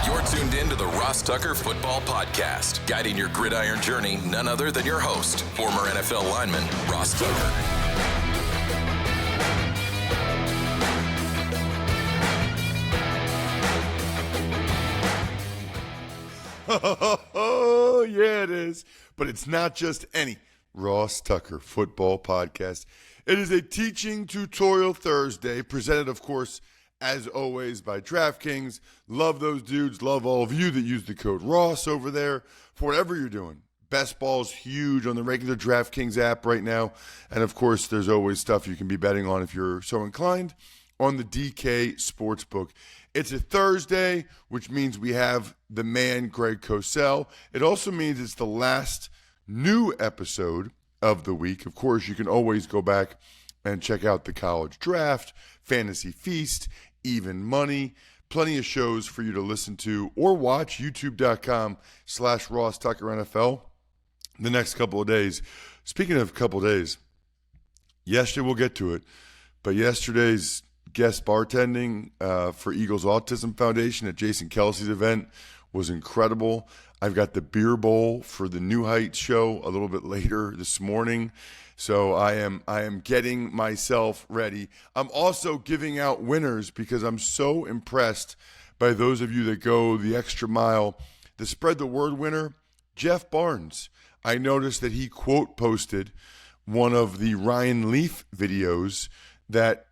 You're tuned in to the Ross Tucker Football Podcast, guiding your gridiron journey, none other than your host, former NFL lineman, Ross Tucker. Oh, yeah, it is. But it's not just any Ross Tucker Football Podcast. It is a teaching tutorial Thursday, presented, of course, as always, by DraftKings. Love those dudes. Love all of you that use the code Ross over there for whatever you're doing. Best ball's huge on the regular DraftKings app right now. And, of course, there's always stuff you can be betting on if you're so inclined on the DK Sportsbook. It's a Thursday, which means we have the man, Greg Cosell. It also means it's the last new episode of the week. Of course, you can always go back and check out the College Draft, Fantasy Feast, Even Money. Plenty of shows for you to listen to or watch. YouTube.com/Ross Tucker NFL. The next couple of days. Speaking of couple of days, yesterday we'll get to it, but yesterday's guest bartending for Eagles Autism Foundation at Jason Kelsey's event was incredible. I've got the beer bowl for the New Heights show a little bit later this morning. So I am getting myself ready. I'm also giving out winners because I'm so impressed by those of you that go the extra mile. The Spread the Word winner, Jeff Barnes. I noticed that he quote posted one of the Ryan Leaf videos that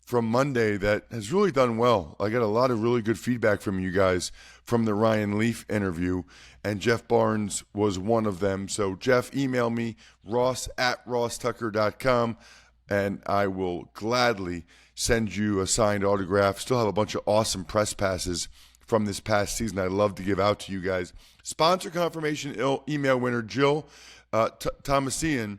from Monday that has really done well. I got a lot of really good feedback from you guys from the Ryan Leaf interview, and Jeff Barnes was one of them. So, Jeff, email me, ross@rosstucker.com, and I will gladly send you a signed autograph. Still have a bunch of awesome press passes from this past season I'd love to give out to you guys. Sponsor confirmation email winner, Jill Thomasian.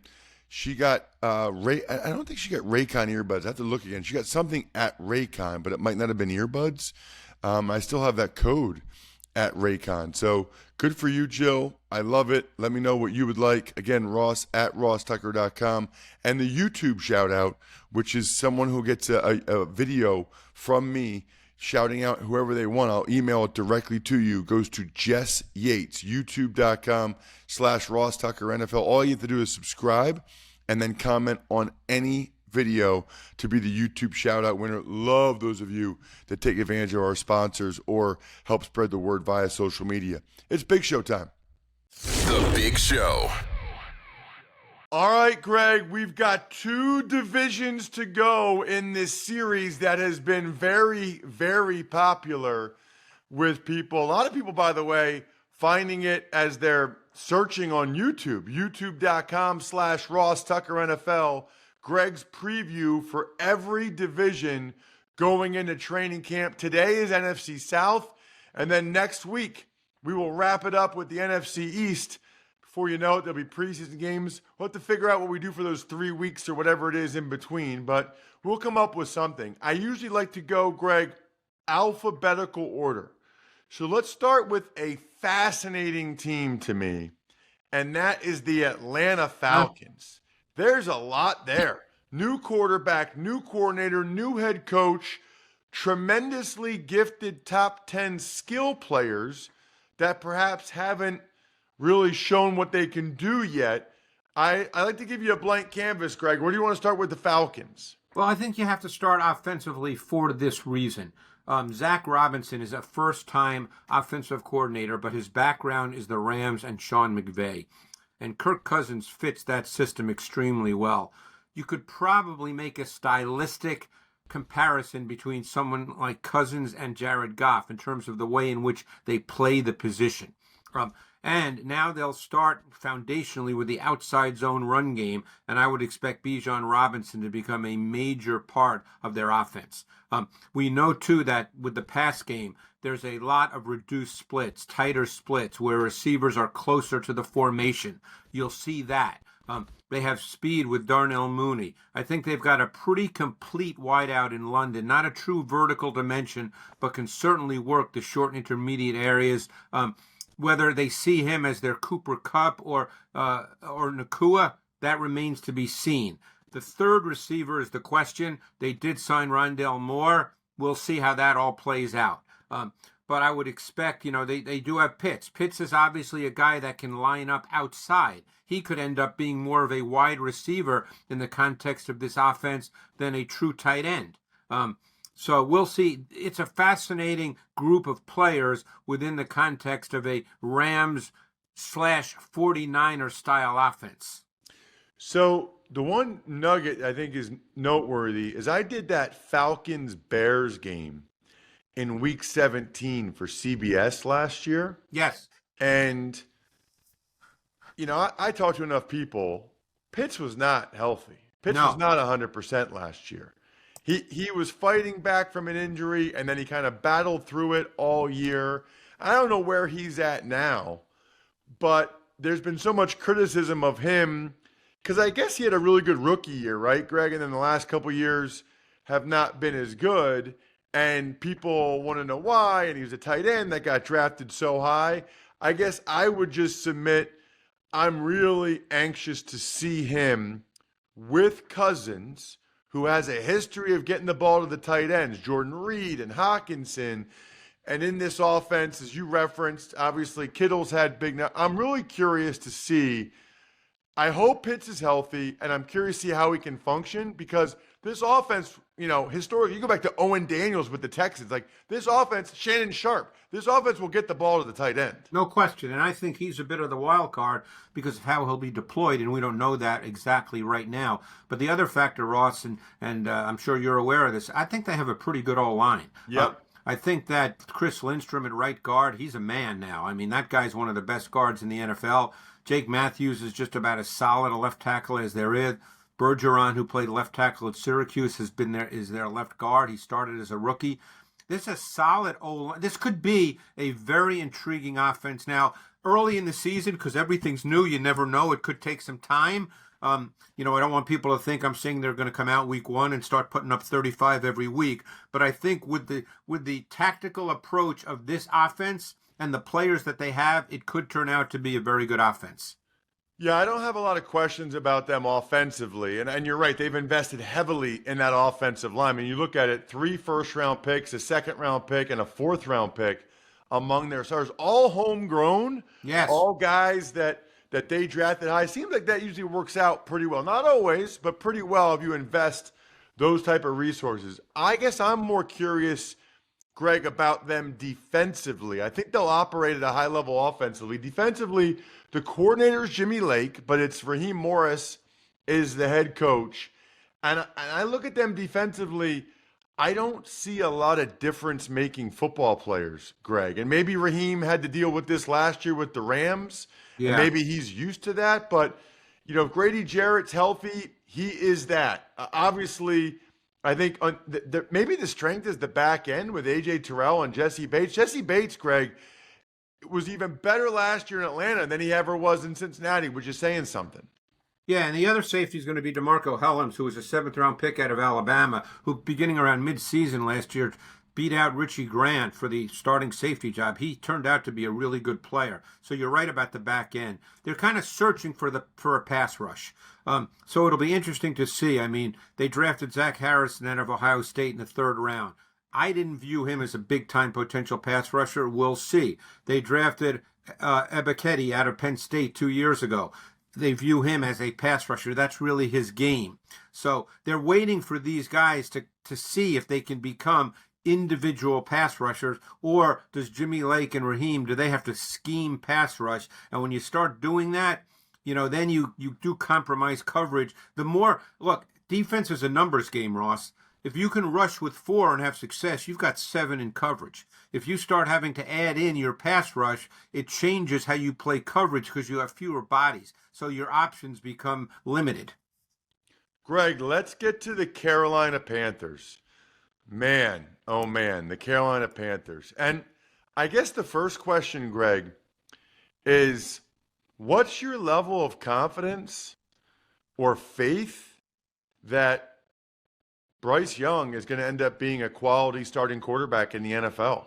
She got I don't think she got Raycon earbuds. I have to look again. She got something at Raycon, but it might not have been earbuds. I still have that code at Raycon. So good for you, Jill. I love it. Let me know what you would like. Again, ross@rosstucker.com. And the YouTube shout out, which is someone who gets a video from me shouting out whoever they want. I'll email it directly to you. Goes to Jess Yates, youtube.com/Ross Tucker NFL. All you have to do is subscribe and then comment on any video to be the YouTube shout out winner. Love those of you that take advantage of our sponsors or help spread the word via social media. It's Big Show time. The Big Show. All right, Greg, we've got 2 divisions to go in this series that has been very, very popular with people. A lot of people, by the way, finding it as they're searching on YouTube, youtube.com/Ross Tucker NFL. Greg's preview for every division going into training camp. Today is NFC South, and then next week we will wrap it up with the NFC East. Before you know it, there'll be preseason games. We'll have to figure out what we do for those 3 weeks or whatever it is in between, but we'll come up with something. I usually like to go, Greg, alphabetical order. So let's start with a fascinating team to me, and that is the Atlanta Falcons. There's a lot there. New quarterback, new coordinator, new head coach, tremendously gifted top 10 skill players that perhaps haven't really shown what they can do yet. I like to give you a blank canvas, Greg. Where do you want to start with the Falcons? Well, I think you have to start offensively for this reason. Zach Robinson is a first-time offensive coordinator, but his background is the Rams and Sean McVay. And Kirk Cousins fits that system extremely well. You could probably make a stylistic comparison between someone like Cousins and Jared Goff in terms of the way in which they play the position. And now they'll start foundationally with the outside zone run game, and I would expect Bijan Robinson to become a major part of their offense. We know, too, that with the pass game, there's a lot of reduced splits, tighter splits, where receivers are closer to the formation. You'll see that. They have speed with Darnell Mooney. I think they've got a pretty complete wideout in London. Not a true vertical dimension, but can certainly work the short and intermediate areas. Whether they see him as their Cooper Kupp or Nakua, that remains to be seen. The third receiver is the question. They did sign Rondale Moore. We'll see how that all plays out. but I would expect, they do have Pitts. Pitts is obviously a guy that can line up outside. He could end up being more of a wide receiver in the context of this offense than a true tight end. So we'll see. It's a fascinating group of players within the context of a Rams/49er style offense. So the one nugget I think is noteworthy is I did that Falcons-Bears game in Week 17 for CBS last year. Yes. And, I talked to enough people. Pitts was not healthy. Pitts was not 100% last year. He was fighting back from an injury, and then he kind of battled through it all year. I don't know where he's at now, but there's been so much criticism of him because I guess he had a really good rookie year, right, Greg? And then the last couple of years have not been as good, and people want to know why, and he was a tight end that got drafted so high. I guess I would just submit I'm really anxious to see him with Cousins, who has a history of getting the ball to the tight ends, Jordan Reed and Hawkinson. And in this offense, as you referenced, obviously Kittle's had big. I'm really curious to see. I hope Pitts is healthy, and I'm curious to see how he can function because this offense, historically, you go back to Owen Daniels with the Texans. Like this offense, Shannon Sharp, this offense will get the ball to the tight end. No question. And I think he's a bit of the wild card because of how he'll be deployed, and we don't know that exactly right now. But the other factor, Ross, and I'm sure you're aware of this, I think they have a pretty good O-line. Yep. I think that Chris Lindstrom at right guard, he's a man now. I mean, that guy's one of the best guards in the NFL. Jake Matthews is just about as solid a left tackle as there is. Bergeron, who played left tackle at Syracuse, is their left guard. He started as a rookie. This is a solid O-line. This could be a very intriguing offense. Now, early in the season, because everything's new, you never know. It could take some time. I don't want people to think I'm saying they're going to come out week one and start putting up 35 every week. But I think with the tactical approach of this offense and the players that they have, it could turn out to be a very good offense. Yeah, I don't have a lot of questions about them offensively. And you're right, they've invested heavily in that offensive line. I mean, you look at it, 3 first-round picks, a 2nd-round pick, and a 4th-round pick among their stars. All homegrown. Yes. All guys that they drafted high. Seems like that usually works out pretty well. Not always, but pretty well if you invest those type of resources. I guess I'm more curious, Greg, about them defensively. I think they'll operate at a high level offensively. Defensively, the coordinator is Jimmy Lake, but it's Raheem Morris is the head coach. And I look at them defensively, I don't see a lot of difference-making football players, Greg. And maybe Raheem had to deal with this last year with the Rams. Yeah. And maybe he's used to that. But, if Grady Jarrett's healthy, he is that. Obviously, I think maybe the strength is the back end with A.J. Terrell and Jesse Bates. Jesse Bates, Greg, was even better last year in Atlanta than he ever was in Cincinnati, which is saying something. Yeah, and the other safety is going to be DeMarco Hellams, who was a 7th-round pick out of Alabama, who beginning around mid-season last year beat out Richie Grant for the starting safety job. He turned out to be a really good player. So you're right about the back end. They're kind of searching for a pass rush. So it'll be interesting to see. I mean, they drafted Zach Harrison out of Ohio State in the 3rd round. I didn't view him as a big-time potential pass rusher. We'll see. They drafted Ebiketie out of Penn State 2 years ago. They view him as a pass rusher. That's really his game. So they're waiting for these guys to see if they can become individual pass rushers, or does Jimmy Lake and Raheem, do they have to scheme pass rush? And when you start doing that, then you do compromise coverage. Defense is a numbers game, Ross. If you can rush with 4 and have success, you've got 7 in coverage. If you start having to add in your pass rush, it changes how you play coverage because you have fewer bodies. So your options become limited. Greg, let's get to the Carolina Panthers. Man, oh man, the Carolina Panthers. And I guess the first question, Greg, is what's your level of confidence or faith that Bryce Young is going to end up being a quality starting quarterback in the NFL?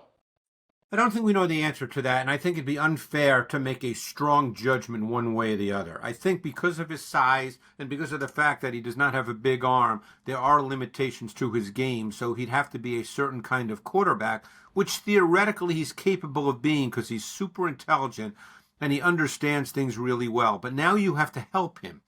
I don't think we know the answer to that, and I think it'd be unfair to make a strong judgment one way or the other. I think because of his size and because of the fact that he does not have a big arm, there are limitations to his game, so he'd have to be a certain kind of quarterback, which theoretically he's capable of being because he's super intelligent and he understands things really well. But now you have to help him,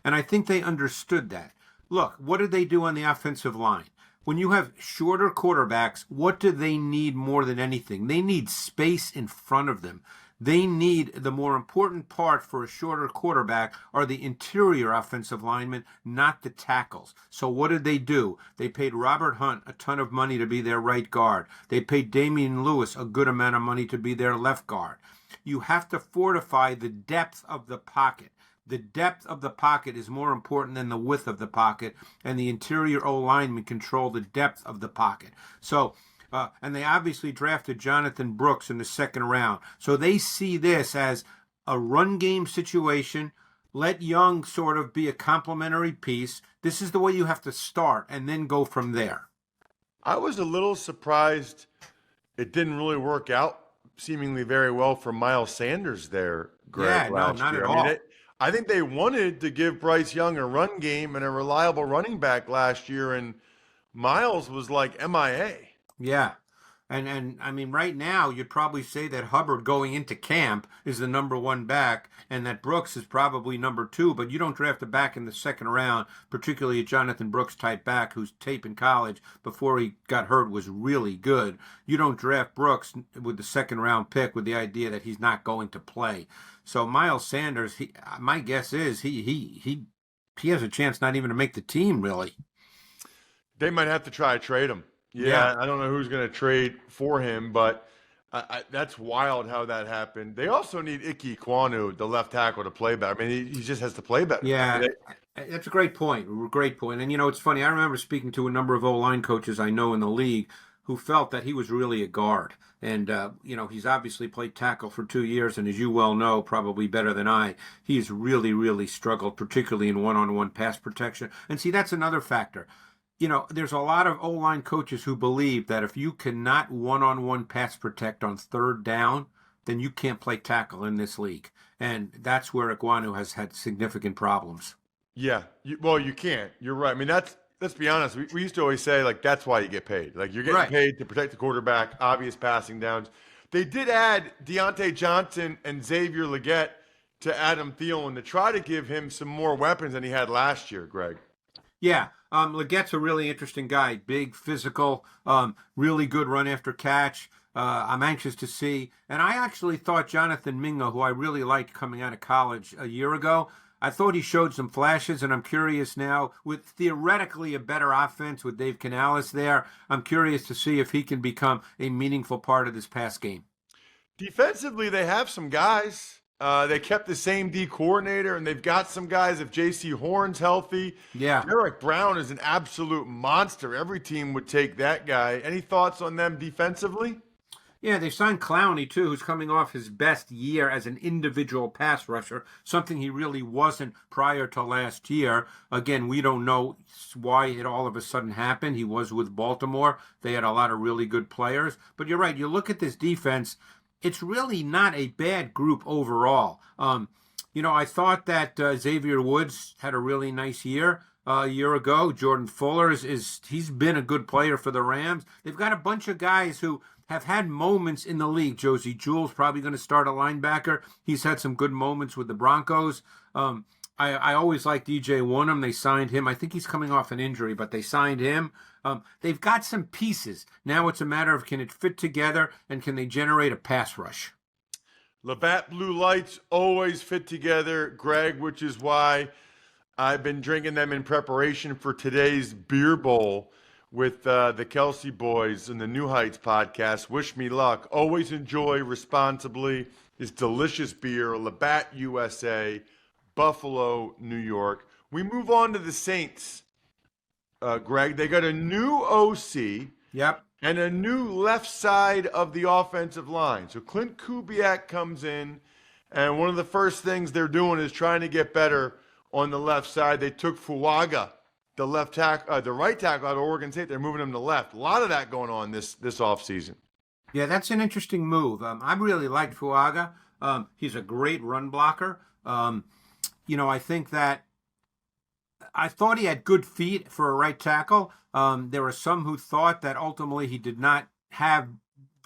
and I think they understood that. Look, what did they do on the offensive line? When you have shorter quarterbacks, what do they need more than anything? They need space in front of them. They need the more important part for a shorter quarterback are the interior offensive linemen, not the tackles. So what did they do? They paid Robert Hunt a ton of money to be their right guard. They paid Damian Lewis a good amount of money to be their left guard. You have to fortify the depth of the pocket. The depth of the pocket is more important than the width of the pocket, and the interior O-linemen control the depth of the pocket. So, and they obviously drafted Jonathan Brooks in the second round. So they see this as a run game situation. Let Young sort of be a complementary piece. This is the way you have to start and then go from there. I was a little surprised it didn't really work out seemingly very well for Miles Sanders there, Greg. Yeah, no, not at all. I think they wanted to give Bryce Young a run game and a reliable running back last year, and Miles was like MIA. Yeah. And I mean, right now, you'd probably say that Hubbard going into camp is the number one back and that Brooks is probably number two, but you don't draft a back in the second round, particularly a Jonathan Brooks type back whose tape in college before he got hurt was really good. You don't draft Brooks with the second round pick with the idea that he's not going to play. So Miles Sanders, my guess is he has a chance not even to make the team, really. They might have to try to trade him. Yeah, I don't know who's going to trade for him, but that's wild how that happened. They also need Ike Ekwonu, the left tackle, to play better. I mean, he just has to play better. Yeah, that's a great point. Great point. And, it's funny. I remember speaking to a number of O-line coaches I know in the league who felt that he was really a guard. And, he's obviously played tackle for 2 years, and as you well know, probably better than I, he's really, really struggled, particularly in one-on-one pass protection. And see, that's another factor. There's a lot of O-line coaches who believe that if you cannot one-on-one pass protect on third down, then you can't play tackle in this league. And that's where Ekwonu has had significant problems. Yeah, you can't. You're right. I mean, let's be honest. We used to always say, that's why you get paid. You're getting paid to protect the quarterback, obvious passing downs. They did add Deontay Johnson and Xavier Legette to Adam Thielen to try to give him some more weapons than he had last year, Greg. Yeah, Legette's a really interesting guy. Big, physical, really good run after catch. I'm anxious to see. And I actually thought Jonathan Mingo, who I really liked coming out of college a year ago, I thought he showed some flashes, and I'm curious now, with theoretically a better offense with Dave Canales there, I'm curious to see if he can become a meaningful part of this pass game. Defensively, they have some guys. They kept the same D coordinator, and they've got some guys. If J.C. Horn's healthy, Derek Brown is an absolute monster. Every team would take that guy. Any thoughts on them defensively? Yeah, they signed Clowney, too, who's coming off his best year as an individual pass rusher, something he really wasn't prior to last year. Again, we don't know why it all of a sudden happened. He was with Baltimore. They had a lot of really good players. But you're right. You look at this defense, it's really not a bad group overall. I thought that Xavier Woods had a really nice year a year ago. Jordan Fuller he's been a good player for the Rams. They've got a bunch of guys who have had moments in the league. Josie Jewell's probably going to start a linebacker. He's had some good moments with the Broncos. I always liked DJ Wonnum. They signed him. I think he's coming off an injury, but they signed him. They've got some pieces. Now it's a matter of can it fit together and can they generate a pass rush? Labatt Blue Lights always fit together, Greg, which is why I've been drinking them in preparation for today's beer bowl with the Kelsey boys and the New Heights podcast. Wish me luck. Always enjoy responsibly. It's delicious beer, Labatt USA, Buffalo, New York. We move on to the Saints, Greg. They got a new OC. Yep. And a new left side of the offensive line. So Clint Kubiak comes in, and one of the first things they're doing is trying to get better on the left side. They took Fuaga, the right tackle out of Oregon State. They're moving him to left. A lot of that going on this offseason. Yeah, that's an interesting move. I really liked Fuaga. He's a great run blocker. I think that I thought he had good feet for a right tackle. There were some who thought that ultimately he did not have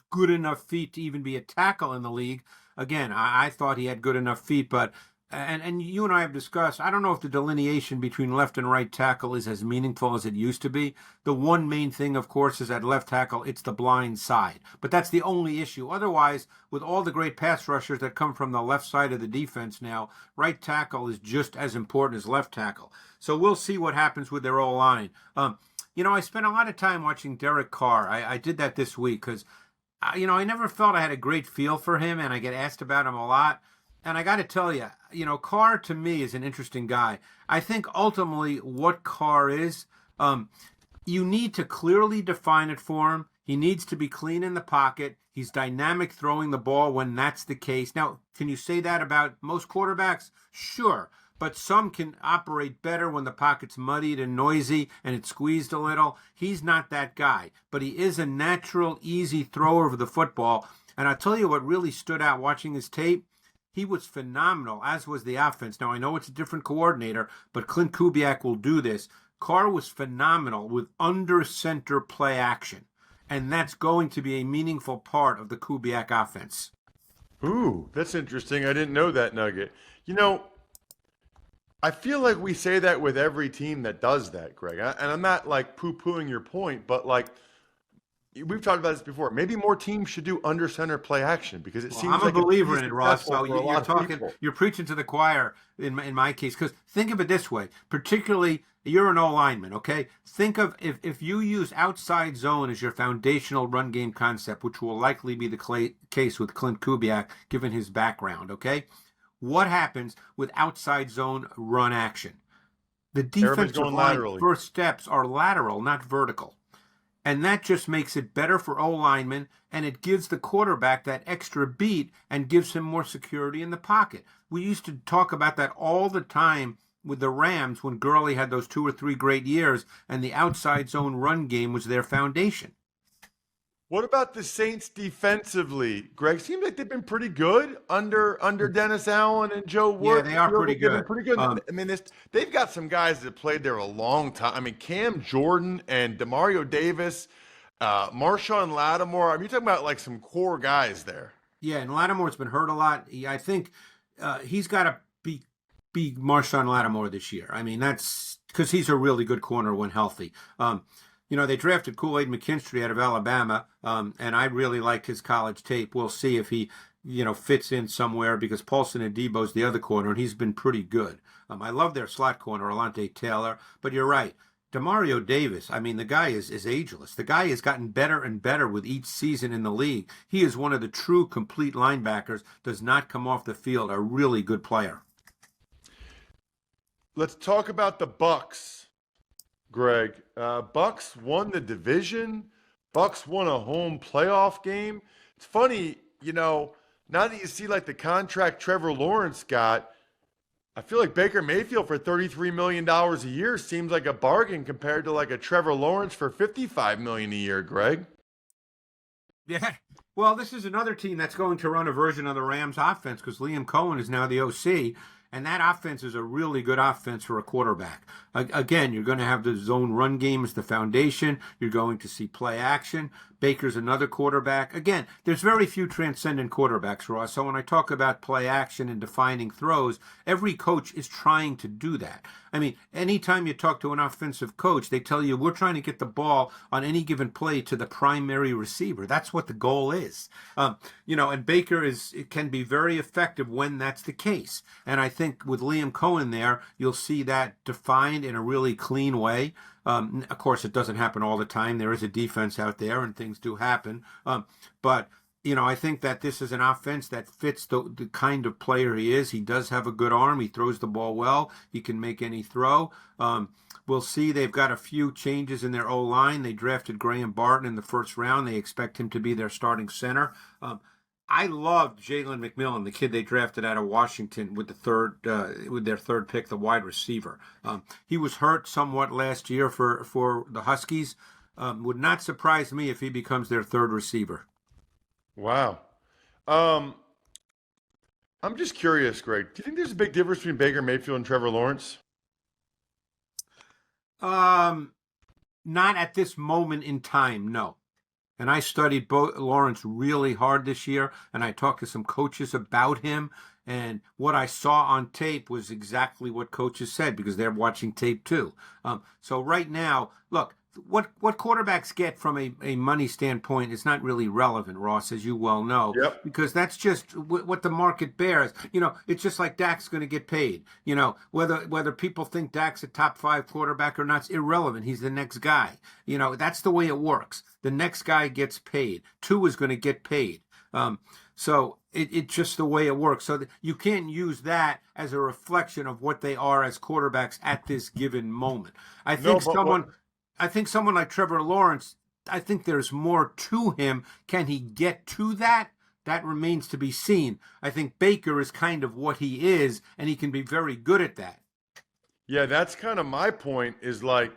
good enough feet to even be a tackle in the league. Again, I thought he had good enough feet, but and you and I have discussed, I don't know if the delineation between left and right tackle is as meaningful as it used to be. The one main thing, of course, is at left tackle, it's the blind side. But that's the only issue. Otherwise, with all the great pass rushers that come from the left side of the defense now, right tackle is just as important as left tackle. So we'll see what happens with their O-line. I spent a lot of time watching Derek Carr. I did that this week because, I never felt I had a great feel for him, and I get asked about him a lot. And I got to tell you, Carr to me is an interesting guy. I think ultimately what Carr is, you need to clearly define it for him. He needs to be clean in the pocket. He's dynamic throwing the ball when that's the case. Now, can you say that about most quarterbacks? Sure. But some can operate better when the pocket's muddied and noisy and it's squeezed a little. He's not that guy. But he is a natural, easy thrower of the football. And I'll tell you what really stood out watching his tape. He was phenomenal, as was the offense. Now, I know it's a different coordinator, but Clint Kubiak will do this. Carr was phenomenal with under-center play action, and that's going to be a meaningful part of the Kubiak offense. Ooh, that's interesting. I didn't know that nugget. I feel like we say that with every team that does that, Greg. And I'm not like poo-pooing your point, but like we've talked about this before. Maybe more teams should do under center play action because it seems I'm like a believer in it, Ross. So you're you're preaching to the choir in my case. Because think of it this way, particularly you're an O lineman, okay? Think of if you use outside zone as your foundational run game concept, which will likely be the case with Clint Kubiak, given his background, okay? What happens with outside zone run action? The defensive line first steps are lateral, not vertical. And that just makes it better for O-linemen, and it gives the quarterback that extra beat and gives him more security in the pocket. We used to talk about that all the time with the Rams when Gurley had those 2 or 3 great years, and the outside zone run game was their foundation. What about the Saints defensively, Greg? Seems like they've been pretty good under Dennis Allen and Joe Wood. Yeah, they are pretty good. Pretty good. They've got some guys that played there a long time. I mean, Cam Jordan and Demario Davis, Marshawn Lattimore. I mean, you're talking about like some core guys there. Yeah, and Lattimore's been hurt a lot. I think he's got to be Marshawn Lattimore this year. I mean, that's because he's a really good corner when healthy. They drafted Kool-Aid McKinstry out of Alabama, and I really liked his college tape. We'll see if he, fits in somewhere because Paulson Adebo's the other corner, and he's been pretty good. I love their slot corner, Alante Taylor, but you're right. Demario Davis, I mean, the guy is ageless. The guy has gotten better and better with each season in the league. He is one of the true complete linebackers, does not come off the field, a really good player. Let's talk about the Bucs. Greg, Bucs won the division. Bucs won a home playoff game. It's funny, now that you see like the contract Trevor Lawrence got, I feel like Baker Mayfield for $33 million a year seems like a bargain compared to like a Trevor Lawrence for $55 million a year, Greg. Yeah. Well, this is another team that's going to run a version of the Rams offense because Liam Cohen is now the OC. And that offense is a really good offense for a quarterback. Again, you're going to have the zone run game as the foundation. You're going to see play action. Baker's another quarterback. Again, there's very few transcendent quarterbacks, Ross. So when I talk about play action and defining throws, every coach is trying to do that. I mean, anytime you talk to an offensive coach, they tell you, we're trying to get the ball on any given play to the primary receiver. That's what the goal is. And Baker can be very effective when that's the case. And I think with Liam Cohen there, you'll see that defined in a really clean way. Of course, it doesn't happen all the time. There is a defense out there and things do happen. But I think that this is an offense that fits the kind of player he is. He does have a good arm. He throws the ball well. He can make any throw. We'll see. They've got a few changes in their O-line. They drafted Graham Barton in the first round. They expect him to be their starting center. I loved Jalen McMillan, the kid they drafted out of Washington with their third pick, the wide receiver. He was hurt somewhat last year for the Huskies. Would not surprise me if he becomes their third receiver. Wow. Um, I'm just curious, Greg. Do you think there's a big difference between Baker Mayfield and Trevor Lawrence? Um, Not at this moment in time, no. And I studied both Lawrence really hard this year, and I talked to some coaches about him. And what I saw on tape was exactly what coaches said because they're watching tape too. So right now, look, what quarterbacks get from a money standpoint is not really relevant, Ross, as you well know, Yep. because that's just what the market bears. It's just like Dak's going to get paid. Whether people think Dak's a top 5 quarterback or not, it's irrelevant. He's the next guy. That's the way it works. The next guy gets paid. Two is going to get paid. So it's just the way it works. So you can't use that as a reflection of what they are as quarterbacks at this given moment. I think someone like Trevor Lawrence, I think there's more to him. Can he get to that? That remains to be seen. I think Baker is kind of what he is, and he can be very good at that. Yeah, that's kind of my point is like,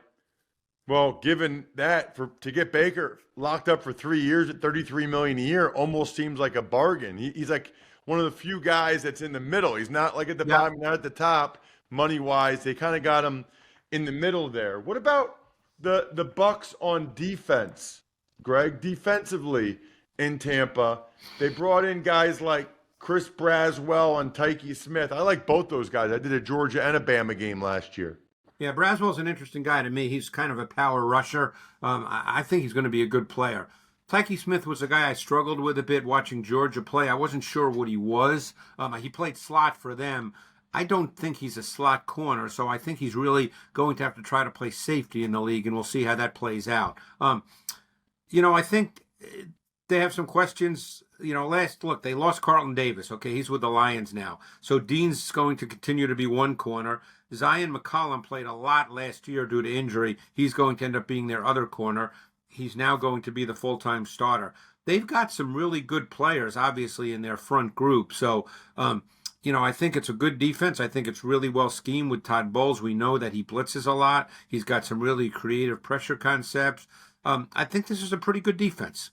well, given that to get Baker locked up for 3 years at $33 million a year almost seems like a bargain. He's like one of the few guys that's in the middle. He's not like at the bottom, not at the top money wise. They kind of got him in the middle there. What about the Bucs on defense, Greg? Defensively in Tampa, they brought in guys like Chris Braswell and Tyke Smith. I like both those guys. I did a Georgia and a Bama game last year. Yeah, Braswell's an interesting guy to me. He's kind of a power rusher. I think he's going to be a good player. Tyke Smith was a guy I struggled with a bit watching Georgia play. I wasn't sure what he was. He played slot for them. I don't think he's a slot corner, so I think he's really going to have to try to play safety in the league, and we'll see how that plays out. I think they have some questions. They lost Carlton Davis. Okay, he's with the Lions now. So Dean's going to continue to be one corner. Zion McCollum played a lot last year due to injury. He's going to end up being their other corner. He's now going to be the full-time starter. They've got some really good players, obviously, in their front group. So, I think it's a good defense. I think it's really well schemed with Todd Bowles. We know that he blitzes a lot. He's got some really creative pressure concepts. I think this is a pretty good defense.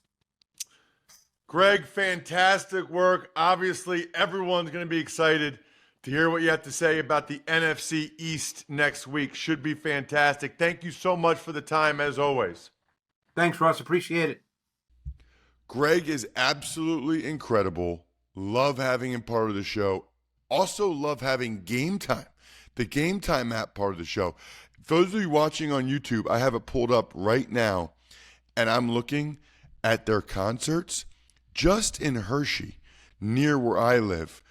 Greg, fantastic work. Obviously, everyone's going to be excited to hear what you have to say about the NFC East next week. Should be fantastic. Thank you so much for the time, as always. Thanks, Ross. Appreciate it. Greg is absolutely incredible. Love having him part of the show. Also love having Game Time, the Game Time app part of the show. For those of you watching on YouTube, I have it pulled up right now, and I'm looking at their concerts just in Hershey, near where I live.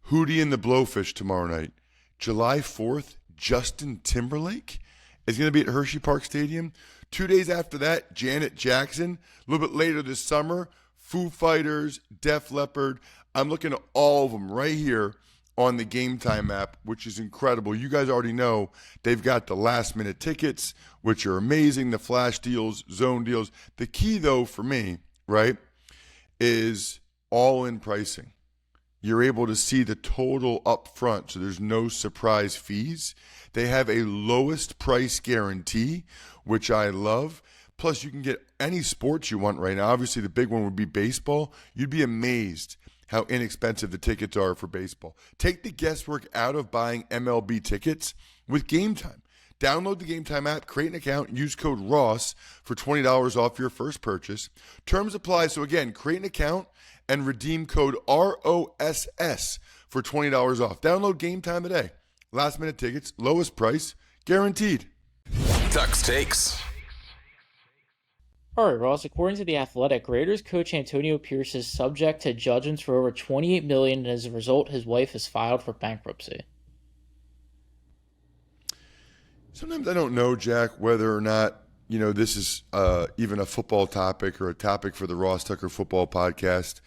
Hootie and the Blowfish tomorrow night. July 4th, Justin Timberlake is going to be at Hershey Park Stadium. 2 days after that, Janet Jackson. A little bit later this summer, Foo Fighters, Def Leppard. I'm looking at all of them right here on the Game Time app, which is incredible. You guys already know they've got the last-minute tickets, which are amazing, the flash deals, zone deals. The key, though, for me, right, is all-in pricing. You're able to see the total up front, so there's no surprise fees. They have a lowest price guarantee, which I love. Plus, you can get any sports you want right now. Obviously, the big one would be baseball. You'd be amazed how inexpensive the tickets are for baseball. Take the guesswork out of buying MLB tickets with Game Time. Download the Game Time app, create an account, and use code ROSS for $20 off your first purchase. Terms apply. So again, create an account and redeem code ROSS for $20 off. Download Game Time today. Last minute tickets, lowest price, guaranteed. Tuck's Takes. All right, Ross. According to The Athletic, Raiders coach Antonio Pierce is subject to judgments for over $28 million, and as a result, his wife has filed for bankruptcy. Sometimes I don't know, Jack, whether or not this is even a football topic or a topic for the Ross Tucker Football Podcast.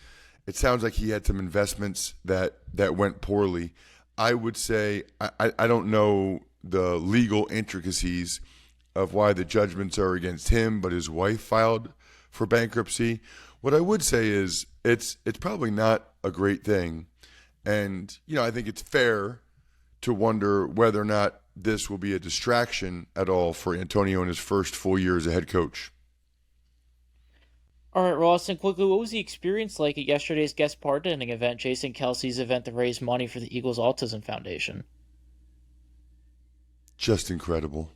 It sounds like he had some investments that went poorly. I would say I don't know the legal intricacies of why the judgments are against him, but his wife filed for bankruptcy. What I would say is it's probably not a great thing. And, I think it's fair to wonder whether or not this will be a distraction at all for Antonio in his first full year as a head coach. All right, Ross, and quickly, what was the experience like at yesterday's guest bartending event, Jason Kelsey's event to raise money for the Eagles Autism Foundation? Just incredible.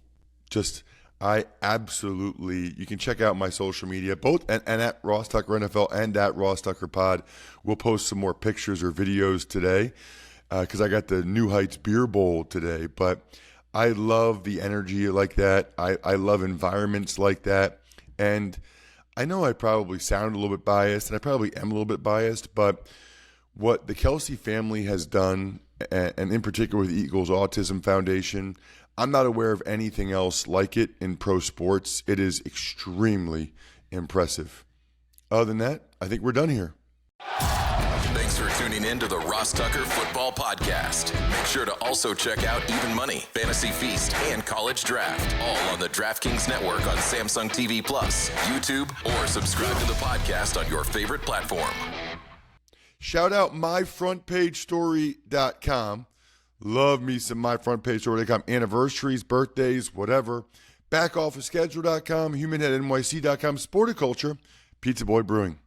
I absolutely, you can check out my social media, both and at Ross Tucker NFL and at Ross Tucker Pod. We'll post some more pictures or videos today because I got the New Heights Beer Bowl today. But I love the energy like that. I love environments like that. And I know I probably sound a little bit biased, and I probably am a little bit biased, but what the Kelsey family has done, and in particular with the Eagles Autism Foundation, I'm not aware of anything else like it in pro sports. It is extremely impressive. Other than that, I think we're done here. Thanks for tuning in to the Ross Tucker Football Podcast. Make sure to also check out Even Money, Fantasy Feast, and College Draft, all on the DraftKings Network on Samsung TV Plus, YouTube, or subscribe to the podcast on your favorite platform. Shout out myfrontpagestory.com. Love me some myfrontpagestory.com. Anniversaries, birthdays, whatever. Backofficeschedule.com, humanheadnyc.com, Sporticulture, Pizza Boy Brewing.